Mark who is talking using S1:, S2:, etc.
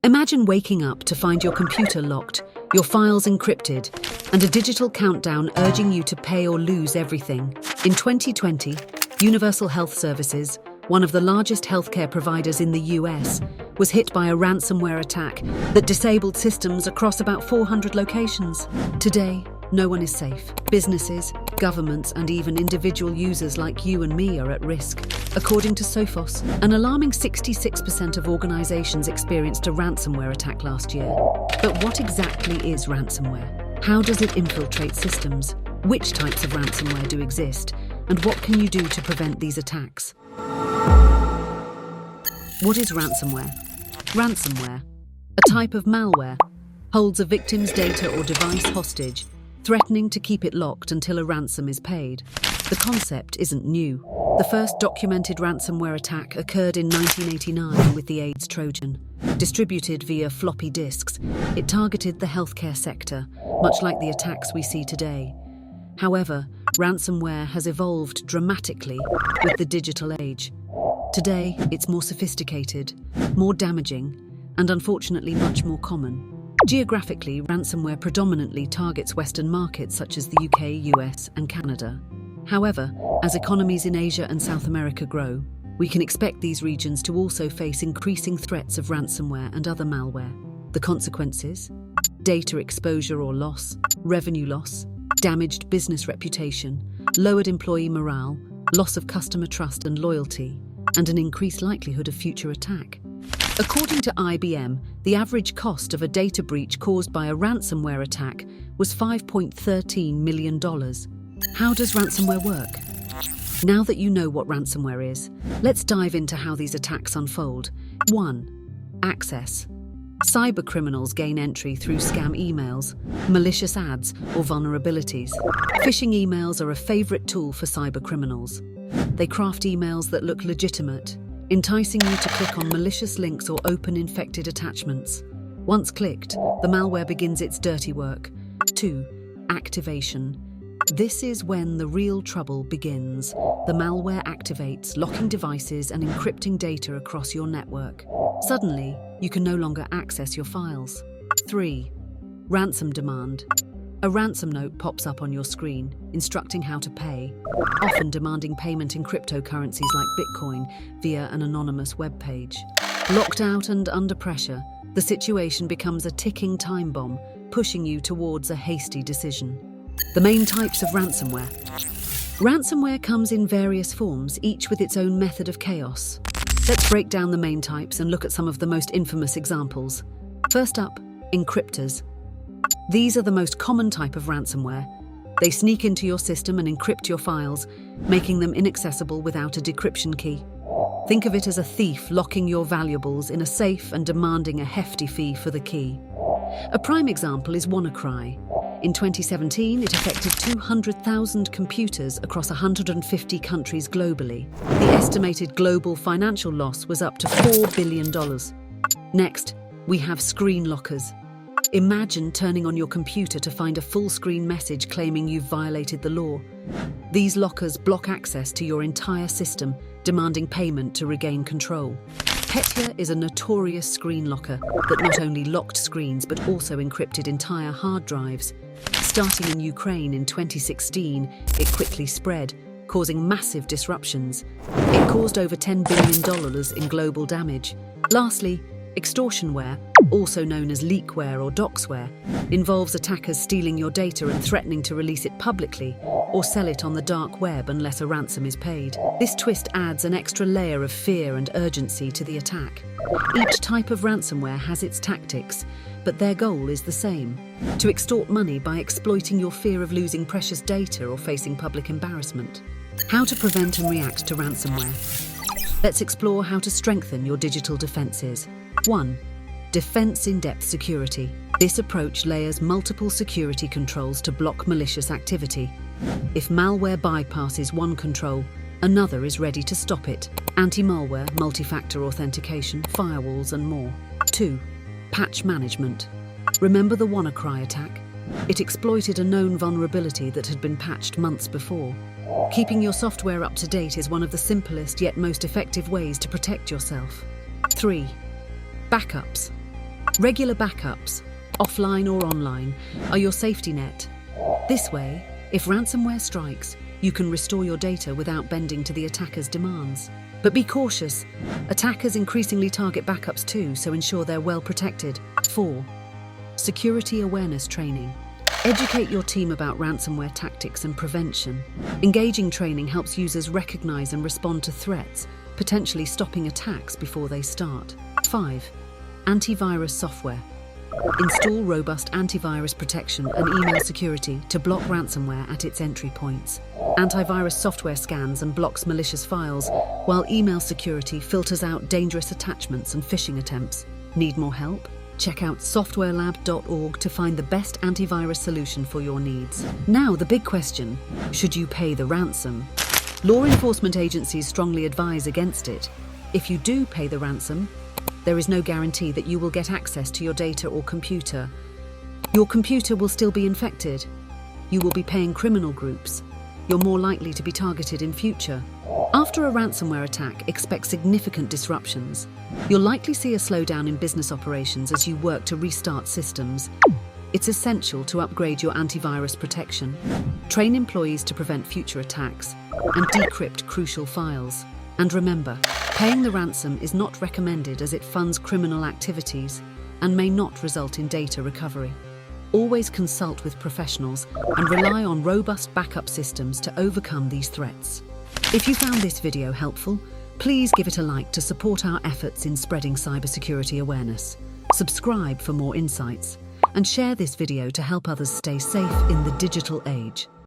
S1: Imagine waking up to find your computer locked, your files encrypted, and a digital countdown urging you to pay or lose everything. In 2020, Universal Health Services, one of the largest healthcare providers in the US, was hit by a ransomware attack that disabled systems across about 400 locations. Today, no one is safe. Businesses, governments, and even individual users like you and me are at risk. According to Sophos, an alarming 66% of organizations experienced a ransomware attack last year. But what exactly is ransomware? How does it infiltrate systems? Which types of ransomware do exist? And what can you do to prevent these attacks? What is ransomware? Ransomware, a type of malware, holds a victim's data or device hostage, threatening to keep it locked until a ransom is paid. The concept isn't new. The first documented ransomware attack occurred in 1989 with the AIDS Trojan. Distributed via floppy disks, it targeted the healthcare sector, much like the attacks we see today. However, ransomware has evolved dramatically with the digital age. Today, it's more sophisticated, more damaging, and unfortunately much more common. Geographically, ransomware predominantly targets Western markets such as the UK, US, and Canada. However, as economies in Asia and South America grow, we can expect these regions to also face increasing threats of ransomware and other malware. The consequences? Data exposure or loss, revenue loss, damaged business reputation, lowered employee morale, loss of customer trust and loyalty, and an increased likelihood of future attack. According to IBM, the average cost of a data breach caused by a ransomware attack was $5.13 million. How does ransomware work? Now that you know what ransomware is, let's dive into how these attacks unfold. 1. Access. Cybercriminals gain entry through scam emails, malicious ads, or vulnerabilities. Phishing emails are a favorite tool for cybercriminals. They craft emails that look legitimate, enticing you to click on malicious links or open infected attachments. Once clicked, the malware begins its dirty work. 2. Activation. This is when the real trouble begins. The malware activates, locking devices and encrypting data across your network. Suddenly, you can no longer access your files. 3. Ransom demand. A ransom note pops up on your screen, instructing how to pay, often demanding payment in cryptocurrencies like Bitcoin via an anonymous web page. Locked out and under pressure, the situation becomes a ticking time bomb, pushing you towards a hasty decision. The main types of ransomware. Ransomware comes in various forms, each with its own method of chaos. Let's break down the main types and look at some of the most infamous examples. First up, encryptors. These are the most common type of ransomware. They sneak into your system and encrypt your files, making them inaccessible without a decryption key. Think of it as a thief locking your valuables in a safe and demanding a hefty fee for the key. A prime example is WannaCry. In 2017, it affected 200,000 computers across 150 countries globally. The estimated global financial loss was up to $4 billion. Next, we have screen lockers. Imagine turning on your computer to find a full-screen message claiming you've violated the law. These lockers block access to your entire system, demanding payment to regain control. Petya is a notorious screen locker that not only locked screens but also encrypted entire hard drives. Starting in Ukraine in 2016, it quickly spread, causing massive disruptions. It caused over $10 billion in global damage. Lastly, extortionware, also known as leakware or doxware, involves attackers stealing your data and threatening to release it publicly or sell it on the dark web unless a ransom is paid. This twist adds an extra layer of fear and urgency to the attack. Each type of ransomware has its tactics, but their goal is the same: to extort money by exploiting your fear of losing precious data or facing public embarrassment. How to prevent and react to ransomware. Let's explore how to strengthen your digital defenses. 1. Defense in-depth security. This approach layers multiple security controls to block malicious activity. If malware bypasses one control, another is ready to stop it. Anti-malware, multi-factor authentication, firewalls, and more. 2. Patch management. Remember the WannaCry attack? It exploited a known vulnerability that had been patched months before. Keeping your software up to date is one of the simplest yet most effective ways to protect yourself. 3. Backups. Regular backups, offline or online, are your safety net. This way, if ransomware strikes, you can restore your data without bending to the attacker's demands. But be cautious. Attackers increasingly target backups too, so ensure they're well protected. 4. Security awareness training. Educate your team about ransomware tactics and prevention. Engaging training helps users recognize and respond to threats, potentially stopping attacks before they start. 5. Antivirus software. Install robust antivirus protection and email security to block ransomware at its entry points. Antivirus software scans and blocks malicious files, while email security filters out dangerous attachments and phishing attempts. Need more help? Check out SoftwareLab.org to find the best antivirus solution for your needs. Now, the big question: should you pay the ransom? Law enforcement agencies strongly advise against it. If you do pay the ransom, there is no guarantee that you will get access to your data or computer. Your computer will still be infected. You will be paying criminal groups. You're more likely to be targeted in future. After a ransomware attack, expect significant disruptions. You'll likely see a slowdown in business operations as you work to restart systems. It's essential to upgrade your antivirus protection, train employees to prevent future attacks, and decrypt crucial files. And remember, paying the ransom is not recommended as it funds criminal activities and may not result in data recovery. Always consult with professionals and rely on robust backup systems to overcome these threats. If you found this video helpful, please give it a like to support our efforts in spreading cybersecurity awareness. Subscribe for more insights and share this video to help others stay safe in the digital age.